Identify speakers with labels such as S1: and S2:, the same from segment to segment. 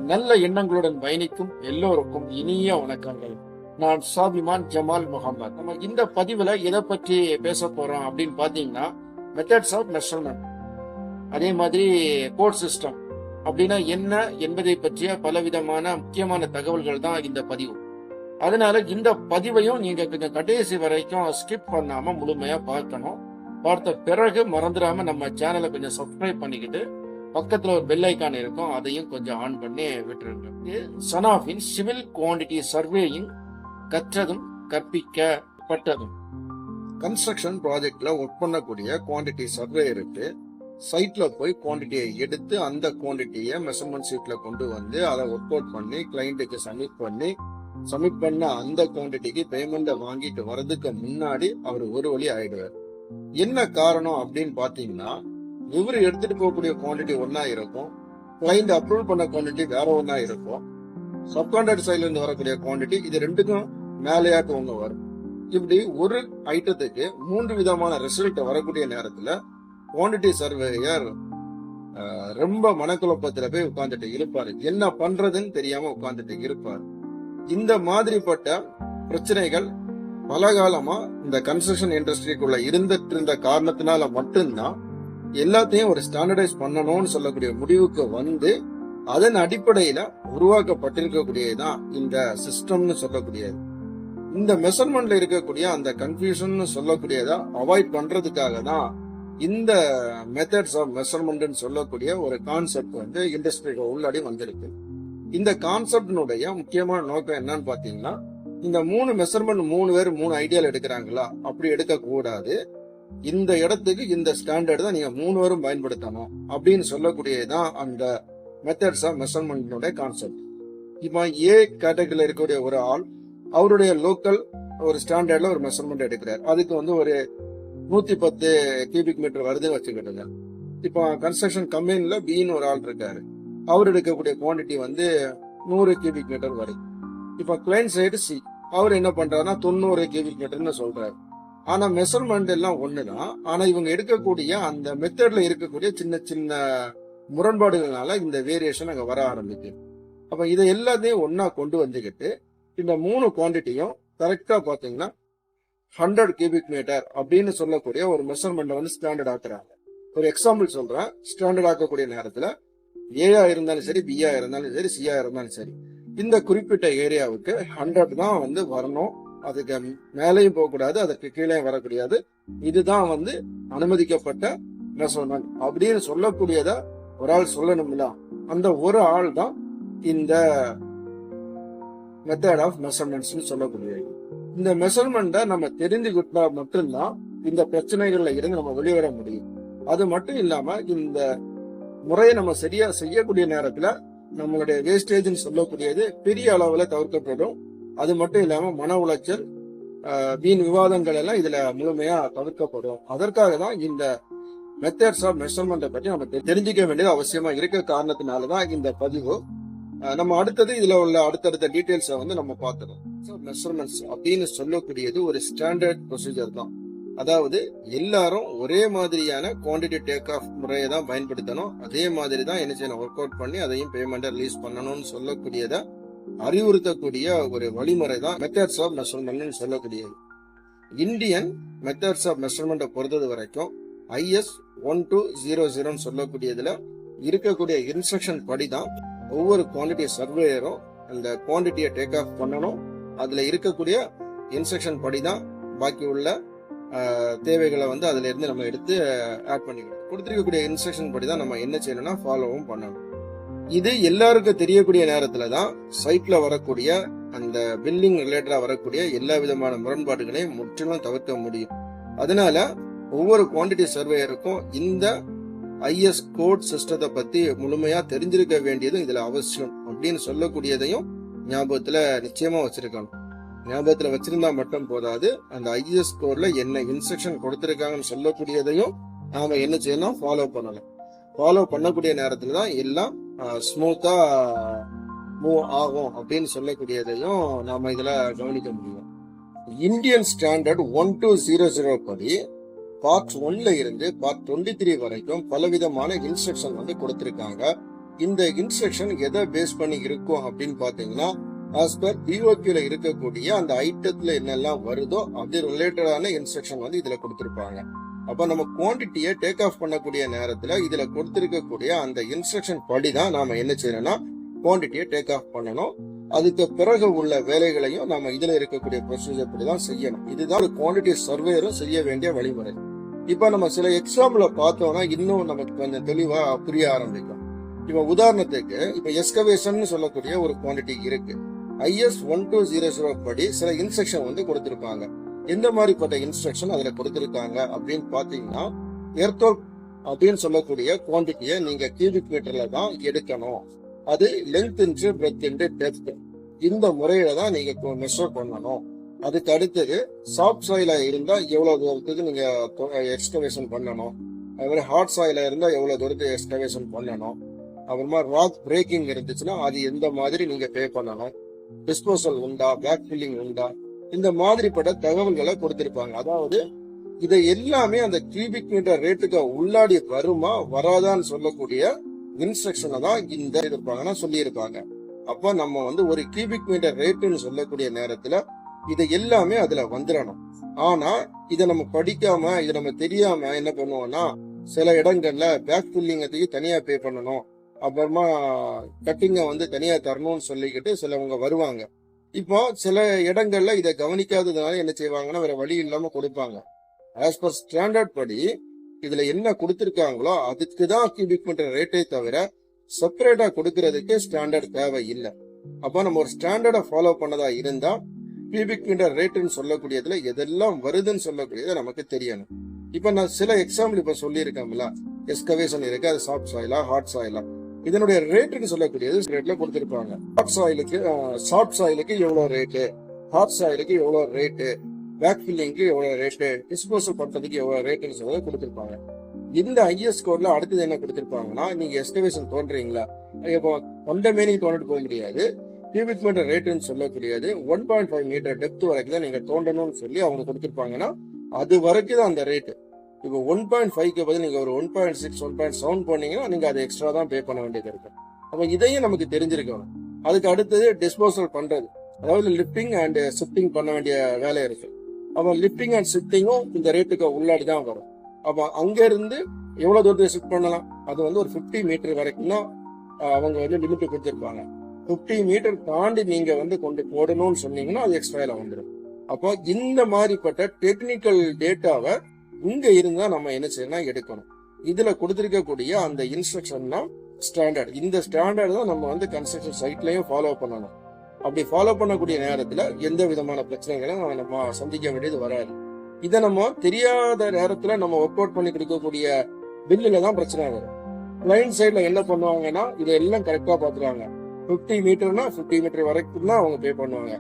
S1: நல்ல எண்ணங்களுடன் பயணிக்கும் எல்லோருக்கும் இனிய வணக்கங்கள். நான் சாபிமான் ஜமால் முகமது. நம்ம இந்த பதிவுல எதை பற்றி பேச போறோம் அப்படின்னு பாத்தீங்கன்னா, மெத்தட்ஸ் ஆஃப் மெஷர்மெண்ட், அதே மாதிரி கோட் சிஸ்டம் அப்படின்னா என்ன என்பதை பற்றிய பலவிதமான முக்கியமான தகவல்கள் தான் இந்த பதிவு. அதனால இந்த பதிவையும் நீங்க கொஞ்சம் கடைசி வரைக்கும் ஸ்கிப் பண்ணாம முழுமையா பார்க்கணும். பார்த்த பிறகு மறந்துடாம நம்ம சேனலை கொஞ்சம் சப்ஸ்கிரைப் பண்ணிக்கிட்டு பக்கத்துல ஒரு பெல் ஐக்கான் இருக்கும், அதையும் கொஞ்சம் ஆன் பண்ணி விட்டுருங்க. சனாஃபின் சிவில் குவான்டிட்டி சர்வேயிங், கற்றதும் கற்பிக்கப்பட்டதும். கன்ஸ்ட்ரக்ஷன் ப்ராஜெக்ட்ல ஒர்க் பண்ணக்கூடிய குவான்டிட்டி சர்வே இருக்கு. சைட்ல போய் குவான்டிட்டியை எடுத்து அந்த குவான்டிட்டியை மெஷர்மெண்ட் ஷீட்ல கொண்டு வந்து அதை ஒர்க் அவுட் பண்ணி கிளைண்ட்டுக்கு சப்மிட் பண்ண அந்த குவான்டிட்டிக்கு பேமெண்ட்டை வாங்கிட்டு வர்றதுக்கு முன்னாடி அவர் ஒரு வழி ஆயிடுவார். என்ன காரணம் அப்படின்னு பாத்தீங்கன்னா, இவர் எடுத்துட்டு போகக்கூடிய குவான்டிட்டி ஒன்னா இருக்கும், கிளைண்ட் அப்ரூவல் பண்ண குவான்டிட்டி வேற ஒன்னா இருக்கும், சப்கான்ட்ராக்ட் சைட்ல இருந்து வரக்கூடிய குவான்டிட்டி இது ரெண்டுக்கும் மேலேயாட்டு ஒண்ணு வரும். இப்படி ஒரு ஐட்டத்துக்கு 3 விதமான ரிசல்ட் வரக்கூடிய நேரத்துல குவான்டிட்டி சர்வேயர் ரொம்ப மனக்குழப்பத்துல போய் உட்கார்ந்துட்டு இருப்பாரு. என்ன பண்றதுன்னு தெரியாம உட்கார்ந்துட்டு இருப்பாரு. இந்த மாதிரிப்பட்ட பிரச்சனைகள் பல காலமா இந்த கன்ஸ்ட்ரக்ஷன் இண்டஸ்ட்ரிக்குள்ள இருந்துட்டு இருந்த காரணத்தினால மட்டும்தான் எல்லாத்தையும் ஒரு ஸ்டாண்டர்டைஸ் பண்ணணும்னு சொல்லக்கூடிய முடிவுக்கு வந்து அதன் அடிப்படையில உருவாக்கப்பட்டிருக்கக்கூடியதுதான் இந்த சிஸ்டம்னு சொல்லக்கூடியது. இந்த மெஷர்மெண்ட்ல இருக்கக்கூடிய அந்த கன்ஃபியூஷன் சொல்லக்கூடியதா அவாய்ட் பண்றதுக்காக தான் இந்த மெத்தட்ஸ் ஆஃப் மெஷர்மெண்ட் சொல்லக்கூடிய ஒரு கான்செப்ட் வந்து இண்டஸ்ட்ரிக்கு உள்ளாடி வந்திருக்கு. இந்த கான்செப்டினுடைய முக்கியமான நோக்கம் என்னன்னு பாத்தீங்கன்னா, இந்த 3 மெஷர்மெண்ட் 3 பேர் 3 ஐடியால எடுக்கிறாங்களா, அப்படி எடுக்க கூடாது. இந்த இடத்துக்கு இந்த ஸ்டாண்டர்ட் தான் நீங்க 3 பேரும் பயன்படுத்தணும் அப்படின்னு சொல்லக்கூடியதான் அந்த மெத்தட்ஸ் ஆஃப் மெஷர்மெண்ட் கான்செப்ட். இப்போ ஏ கேட்டகரியில இருக்கக்கூடிய ஒரு ஆள் அவருடைய லோக்கல் ஒரு ஸ்டாண்டர்ட்ல ஒரு மெஷர்மெண்ட் எடுக்கிறார். அதுக்கு வந்து ஒரு 110 கியூபிக் மீட்டர் வருதுன்னு வச்சுக்கிட்டுங்க. இப்போ கன்ஸ்ட்ரக்ஷன் கம்பெனில பின்னு ஒரு ஆள் இருக்காரு, அவர் எடுக்கக்கூடிய குவான்டிட்டி வந்து 100 கியூபிக் மீட்டர் வருது. இப்போ கிளைண்ட் சைடு சி, அவர் என்ன பண்றாருன்னா 90 கியூபிக் மீட்டர்னு சொல்றாரு. ஆனா மெஷர்மெண்ட் எல்லாம் ஒண்ணுதான். ஆனா இவங்க எடுக்கக்கூடிய அந்த மெத்தட்ல இருக்கக்கூடிய சின்ன சின்ன முரண்பாடுகள்னால இந்த வேரியேஷன் அங்க வர ஆரம்பிக்குது. அப்ப இதை எல்லாத்தையும் ஒன்னா கொண்டு வந்துகிட்டு இந்த 3 குவான்டிட்டியும் கரெக்டா பாத்தீங்கன்னா 100 கியூபிக் மீட்டர் அப்படின்னு சொல்லக்கூடிய ஒரு மெஷர்மெண்ட் வந்து ஸ்டாண்டர்ட் ஆக்குறாங்க. ஒரு எக்ஸாம்பிள் சொல்றேன். ஸ்டாண்டர்ட் ஆக்கக்கூடிய நேரத்துல ஏயா இருந்தாலும் சரி, பியா இருந்தாலும் சரி, சியா இருந்தாலும் சரி, இந்த குறிப்பிட்ட ஏரியாவுக்கு 100 தான் வந்து வரணும். அதுக்கு மேலேயும் போகக்கூடாது, அதுக்கு கீழே வரக்கூடாது. இதுதான் வந்து அனுமதிக்கப்பட்ட மெஷர்மெண்ட் அப்படின்னு சொல்லக்கூடியத ஒரு ஆள் சொல்லணும்ல. அந்த ஒரு ஆள் தான் இந்த மெத்தட் ஆஃப் மெஷர்மெண்ட்ஸ் சொல்லக்கூடியது. இந்த மெஷர்மெண்ட்டை நம்ம தெரிஞ்சுக்கிட்டா மட்டும்தான் இந்த பிரச்சனைகள்ல இருந்து நம்ம வெளிவர முடியும். அது மட்டும் இல்லாம இந்த முறையை நம்ம சரியா செய்யக்கூடிய நேரத்துல நம்மளுடைய வேஸ்டேஜ் சொல்லக்கூடியது பெரிய அளவுல தவிர்க்கப்படும். அது மட்டும் இல்லாம மன உளைச்சல், வீண் விவாதங்கள் எல்லாம் இதுல முழுமையா தவிர்க்கப்படும். அதற்காக தான் இந்த மெத்தட்ஸ் ஆஃப் மெஷர்மெண்ட்டை பற்றி நம்ம தெரிஞ்சுக்க வேண்டியது அவசியமா இருக்க காரணத்தினாலதான் இந்த பதிவு. நம்ம அடுத்தது இதுல உள்ள அடுத்தடுத்த டீடைல்ஸை வந்து நம்ம பார்த்துக்கணும். மெஷர்மெண்ட்ஸ் அப்படின்னு சொல்லக்கூடியது ஒரு ஸ்டாண்டர்ட் ப்ரொசீஜர் தான். அதாவது எல்லாரும் ஒரே மாதிரியான குவான்டிட்டி டேக் ஆஃப் முறையை தான் பயன்படுத்தணும். அதே மாதிரி தான் என்ன செய்யணும், ஒர்க் அவுட் பண்ணி அதையும் பேமெண்ட்டை ரிலீஸ் பண்ணணும்னு சொல்லக்கூடியதை அறிவுறுத்தக்கூடிய ஒரு வழிமுறை தான் மெத்தட்ஸ் ஆஃப் மெஷர்மெண்ட் சொல்லக்கூடியது. இந்தியன் மெத்தட்ஸ் ஆஃப் மெஷர்மெண்ட்டை பொறுத்தது வரைக்கும் IS 1200 சொல்லக்கூடியதுல இருக்கக்கூடிய இன்ஸ்ட்ரக்ஷன் படி தான் ஒவ்வொரு குவான்டிட்டி சர்வேயரும் அந்த குவான்டிட்டியை டேக் ஆஃப் பண்ணணும். அதுல இருக்கக்கூடிய இன்ஸ்ட்ரக்ஷன் படி தான் பாக்கி உள்ள தேவைகளை வந்து அதுல இருந்து நம்ம எடுத்து ஆட் பண்ணிக்கணும். கொடுத்திருக்கக்கூடிய இன்ஸ்ட்ரக்ஷன் படி தான் நம்ம என்ன செய்யணும்னா ஃபாலோவும் பண்ணணும். இது எல்லாருக்கும் தெரியக்கூடிய நேரத்துல தான் சைட்ல வரக்கூடிய அந்த பில்டிங் ரிலேட்டடா வரக்கூடிய எல்லா விதமான முரண்பாடுகளையும் முற்றிலும் தவிர்க்க முடியும். அதனால ஒவ்வொரு குவான்டிட்டி சர்வேயருக்கும் இந்த IS கோட் சிஸ்டத்தை பத்தி முழுமையா தெரிஞ்சிருக்க வேண்டியது இதுல அவசியம் அப்படின்னு சொல்லக்கூடியதையும் ஞாபகத்துல நிச்சயமா வச்சிருக்கணும். ஞாபகத்துல வச்சிருந்தா மட்டும் போதாது, அந்த IS கோட்ல என்ன இன்ஸ்ட்ரக்ஷன் கொடுத்திருக்காங்கன்னு சொல்லக்கூடியதையும் நாம என்ன செய்யணும், ஃபாலோ பண்ணணும். ஃபாலோ பண்ணக்கூடிய நேரத்துல தான் எல்லாம் ஸ்மூத்தா மூவ் ஆகும் அப்படின்னு சொல்லக்கூடியதையும் நாம இதுல கவனிக்க முடியும். இந்தியன் ஸ்டாண்டர்ட் 1200 படி பார்ட் 1ல இருந்து பார்ட் 23 வரைக்கும் பலவிதமான இன்ஸ்ட்ரக்ஷன் வந்து கொடுத்திருக்காங்க. இந்த இன்ஸ்ட்ரக்ஷன் எதை பேஸ் பண்ணி இருக்கும் அப்படின்னு பாத்தீங்கன்னா, ஆஸ் பர் பிஓக்யூல இருக்கக்கூடிய அந்த ஐட்டத்துல என்னெல்லாம் வருதோ அது ரிலேட்டடான இன்ஸ்ட்ரக்ஷன் வந்து இதுல கொடுத்திருப்பாங்க. அப்ப நம்ம குவான்டிட்டியை டேக் ஆஃப் பண்ணக்கூடிய நேரத்துல இதுல கொடுத்திருக்கக்கூடிய அந்த இன்ஸ்ட்ரக்ஷன் படிதான் நாம என்ன செய்யணும்னா குவான்டிட்டியை டேக் ஆஃப் பண்ணணும். அதுக்கு பிறகு உள்ள வேலைகளையும் நாம இதுல இருக்கக்கூடிய ப்ரொசீஜர் படிதான் செய்யணும். இதுதான் ஒரு குவான்டிட்டி சர்வேயரும் செய்ய வேண்டிய வழிமுறை. இப்ப நம்ம சில எக்ஸாம்பிள பார்த்தோம்னா இன்னும் நமக்கு கொஞ்சம் தெளிவா புரிய ஆரம்பிக்கும். இப்ப உதாரணத்துக்கு இப்ப எஸ்கவேஷன் சொல்லக்கூடிய ஒரு குவான்டிட்டி இருக்கு. IS 1200 படி சில இன்ஸ்ட்ரக்ஷன் வந்து கொடுத்திருப்பாங்க. எந்த மாதிரிப்பட்ட இன்ஸ்ட்ரக்ஷன் அதுல கொடுத்திருக்காங்க அப்படின்னு பாத்தீங்கன்னா, எர்த்வொர்க் அப்படின்னு சொல்லக்கூடிய குவான்டிட்டியை நீங்க கியூபிக் மீட்டர்ல தான் எடுக்கணும். அது length into breadth into depth இந்த முறையில தான் நீங்க மெஷர் பண்ணணும். அதுக்கு அடுத்தது சாஃப்ட் சாயிலா இருந்தா எவ்வளவு தூரத்துக்கு நீங்க எக்ஸ்கவேஷன் பண்ணணும். அது மாதிரி ஹார்ட் சாயிலா இருந்தா எவ்வளவு தூரத்துக்கு எக்ஸ்கவேஷன் பண்ணணும். அப்புறமா ராக் பிரேக்கிங் இருந்துச்சுன்னா அது எந்த மாதிரி நீங்க பே பண்ணணும். டிஸ்போசல் உண்டா, பேக் ஃபில்லிங் உண்டா, இந்த மாதிரிப்பட்ட தகவல்களை கொடுத்திருப்பாங்க. அதாவது இதை எல்லாமே அந்த கியூபிக் மீட்டர் ரேட்டுக்கு உள்ளாடி வருமா வராதான்னு சொல்லக்கூடிய இன்ஸ்ட்ரக்ஷனை தான் இந்த இருப்பாங்கன்னா சொல்லியிருப்பாங்க. அப்ப நம்ம வந்து ஒரு கியூபிக் மீட்டர் ரேட்டுன்னு சொல்லக்கூடிய நேரத்துல இது எல்லாமே அதுல வந்துடணும். ஆனா இதை நம்ம படிக்காம இதை நம்ம தெரியாம என்ன பண்ணுவோம்னா, சில இடங்கள்ல பேக் ஃபில்லிங்கத்துக்கு தனியா பே பண்ணணும், அப்புறமா கட்டிங்க வந்து தனியா தரணும்னு சொல்லிக்கிட்டு சிலவங்க வருவாங்க. இப்போ சில இடங்கள்ல இதை கவனிக்காததுனால என்ன செய்வாங்கன்னா வேற வழி இல்லாம கொடுப்பாங்க. ஆஸ் பர் ஸ்டாண்டர்ட் படி இதுல என்ன கொடுத்திருக்காங்களோ அதுக்குதான் கியூபிக் மீட்டர் ரேட்டை தவிர செப்பரேட்டா கொடுக்கறதுக்கு ஸ்டாண்டர்ட் தேவை இல்லை. அப்ப நம்ம ஒரு ஸ்டாண்டர்டை ஃபாலோ பண்ணதா இருந்தா கியூபிக் மீட்டர் ரேட்டுன்னு சொல்லக்கூடியதுல எதெல்லாம் வருதுன்னு சொல்லக்கூடியது நமக்கு தெரியணும். இப்ப நான் சில எக்ஸாம்பிள் இப்ப சொல்லியிருக்கேன்ல, எஸ்கவேஷன் இருக்கு, அது சாஃப்ட் சாயிலா ஹார்ட் சாயிலா, இதனுடைய ரேட்டுன்னு சொல்லக்கூடியது ரேட்ல கொடுத்திருப்பாங்க. சாஃப்ட் சாயிலுக்கு எவ்வளவு ரேட்டு, ஹார்ட் சாயிலுக்கு எவ்வளவு ரேட்டு, பேக் ஃபில்லிங்க்கு எவ்வளவு ரேட்டு, டிஸ்போசல் பண்றதுக்கு எவ்வளவு ரேட்டுன்னு சொல்லி கொடுத்திருப்பாங்க. இந்த ஐஎஸ் கோட்ல அடுத்தது என்ன கொடுத்திருப்பாங்கன்னா, நீங்க எஸ்கவேஷன் தோன்றீங்களா, இப்போ அந்த மீனிங் தோண்டிட்டு போக முடியாது. கியூபிக் மீட்டர் ரேட்டுன்னு சொல்லக்கூடியது 1.5 மீட்டர் டெப்த் வரைக்கும் தான் நீங்க தோண்டணும்னு சொல்லி அவங்க கொடுத்திருப்பாங்கன்னா அது வரைக்கும் தான் அந்த ரேட்டு. இப்போ 1.5க்கு பதில் நீங்க ஒரு 1.6 1.7 போனீங்கன்னா நீங்க அதை எக்ஸ்ட்ரா தான் பே பண்ண வேண்டியது இருக்கும். அப்ப இதையும் நமக்கு தெரிஞ்சிருக்கணும். அதுக்கு அடுத்தது டிஸ்போசல் பண்றது, அதாவது லிஃப்டிங் அண்ட் ஷிஃப்டிங் பண்ண வேண்டிய வேலை இருக்கு. அப்ப லிஃப்டிங் அண்ட் ஷிஃப்டிங்கும் இந்த ரேட்டுக்கு உள்ளாடி தான் வரும். அப்ப அங்க இருந்து எவ்வளவு தூரத்தை ஷிஃப்ட் பண்ணலாம், அது வந்து ஒரு 50 மீட்டர் வரைக்கும் தான் அவங்க வந்து லிமிட் கொடுத்திருப்பாங்க. 50 மீட்டர் தாண்டி நீங்க வந்து கொண்டு போடணும்னு சொன்னீங்கன்னா அது எக்ஸ்ட்ரா வந்துடும். அப்போ இந்த மாதிரிப்பட்ட டெக்னிக்கல் டேட்டாவை இங்க இருந்தா நம்ம என்ன செய்யணும் எடுக்கணும். இதுல கொடுத்திருக்கக்கூடிய அந்த இன்ஸ்ட்ரக்ஷன் தான் ஸ்டாண்டர்ட். இந்த ஸ்டாண்டர்ட் தான் நம்ம வந்து கன்ஸ்ட்ரக்ஷன் சைட்லயும் ஃபாலோ பண்ணணும். அப்படி ஃபாலோ பண்ணக்கூடிய நேரத்துல எந்த விதமான பிரச்சனைகளும் நம்ம சந்திக்க வேண்டியது வராது. இதை நம்ம தெரியாத நேரத்துல நம்ம ஒர்க் அவுட் பண்ணி கொடுக்கக்கூடிய பில்லுல தான் பிரச்சனை வரும். கிளைண்ட் சைட்ல என்ன பண்ணுவாங்கன்னா இதெல்லாம் கரெக்டா பாத்துருவாங்க. 50 மீட்டர்னா 50 மீட்டர் வரைக்கும் தான் அவங்க பே பண்ணுவாங்க.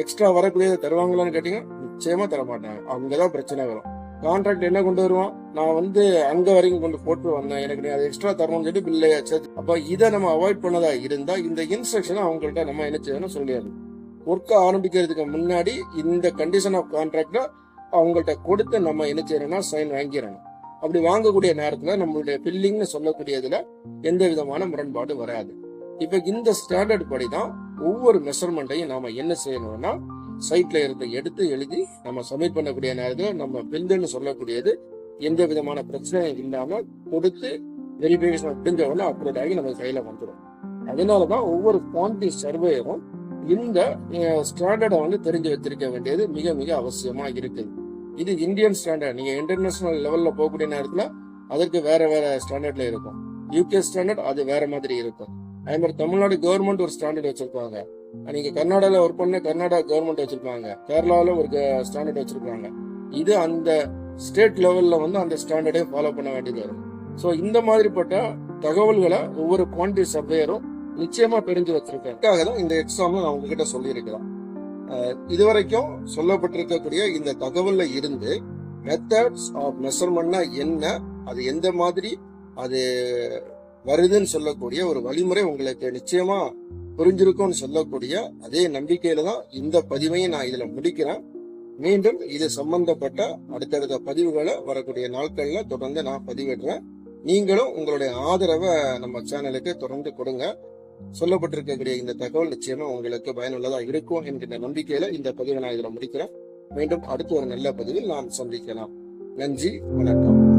S1: எக்ஸ்ட்ரா வரக்கூடியதை தருவாங்களான்னு கேட்டீங்கன்னா நிச்சயமா தர மாட்டாங்க. அங்கதான் பிரச்சனை வரும். கான்ட்ராக்ட் என்ன கொண்டு வருவான், நான் வந்து அங்க வரைக்கும் கொண்டு போட்டு வந்தேன், எனக்கு நீ அதை எக்ஸ்ட்ரா தரணும்னு சொல்லி பில்லை சேர்த்து. அப்ப இதை நம்ம அவாய்ட் பண்ணதா இருந்தா இந்த இன்ஸ்ட்ரக்ஷனை அவங்கள்ட்ட நம்ம என்ன செய்யணும் சொல்லிடணும். ஒர்க் ஆரம்பிக்கிறதுக்கு முன்னாடி இந்த கண்டிஷன் ஆஃப் கான்ட்ராக்ட அவங்கள்ட்ட கொடுத்து நம்ம என்ன செய்யணும்னா சைன் வாங்கிடணும். அப்படி வாங்கக்கூடிய நேரத்துல நம்மளுடைய பில்லிங்னு சொல்லக்கூடியதுல எந்த விதமான முரண்பாடு வராது. இப்ப இந்த ஸ்டாண்டர்ட் படிதான் ஒவ்வொரு மெஷர்மெண்ட்டையும் நாம என்ன செய்யணும்னா சைட்ல இருந்து எடுத்து எழுதி நம்ம சப்மிட் பண்ணக்கூடிய நேரத்துல நம்ம பில்லுன்னு சொல்லக்கூடியது எந்த விதமான பிரச்சனையும் இல்லாம கொடுத்து வெரிஃபிகேஷன் முடிஞ்சவொடனே அப்லோட் ஆகி நம்ம கையில வந்துடும். அதனாலதான் ஒவ்வொரு குவான்டிட்டி சர்வேயரும் இந்த ஸ்டாண்டர்டை வந்து தெரிஞ்சு வச்சிருக்க வேண்டியது மிக மிக அவசியமா இருக்குது. இது இந்தியன் ஸ்டாண்டர்ட். நீங்க இன்டர்நேஷனல் லெவல்ல போகக்கூடிய நேரத்துல அதற்கு வேற வேற ஸ்டாண்டர்ட்ல இருக்கும். யூகே ஸ்டாண்டர்ட் அது வேற மாதிரி இருக்கும். அதே மாதிரி தமிழ்நாடு கவர்மெண்ட் ஒரு ஸ்டாண்டர்ட் வச்சிருப்பாங்க. நீங்க கர்நாடகால ஒர்க் பண்ண கர்நாடகா கவர்மெண்ட் வச்சிருப்பாங்க. கேரளாவில ஒரு ஸ்டாண்டர்ட் வச்சிருக்காங்க. இது அந்த ஸ்டேட் லெவல்ல வந்து அந்த ஸ்டாண்டர்டை ஃபாலோ பண்ண வேண்டியது வரும். ஸோ இந்த மாதிரிப்பட்ட தகவல்களை ஒவ்வொரு குவான்டிட்டி சர்வேயரும் நிச்சயமா தெரிஞ்சு வச்சிருக்காங்க. தான் இந்த எக்ஸாம் நான் உங்ககிட்ட சொல்லியிருக்கிறேன். இதுவரைக்கும் சொல்லப்பட்டிருக்கக்கூடிய இந்த தகவல்ல இருந்து மெத்தட்ஸ் ஆஃப் மெஷர்மெண்ட்னா என்ன, அது எந்த மாதிரி அது வருதுன்னு சொல்லக்கூடிய ஒரு வழிமுறை உங்களுக்கு நிச்சயமா புரிஞ்சிருக்கும்னு சொல்லக்கூடிய அதே நம்பிக்கையில தான் இந்த பதிவையும் நான் இதுல முடிக்கிறேன். மீண்டும் இது சம்பந்தப்பட்ட அடுத்தடுத்த பதிவுகளை வரக்கூடிய நாட்கள்ல தொடர்ந்து நான் பதிவிடுறேன். நீங்களும் உங்களுடைய ஆதரவை நம்ம சேனலுக்கு தொடர்ந்து கொடுங்க. சொல்லப்பட்டிருக்கக்கூடிய இந்த தகவல் நிச்சயமா உங்களுக்கு பயனுள்ளதா இருக்கும் என்கிற நம்பிக்கையில இந்த பதிவை நான் இதுல முடிக்கிறேன். மீண்டும் அடுத்த ஒரு நல்ல பதிவில் நாம் சந்திக்கலாம். நன்றி, வணக்கம்.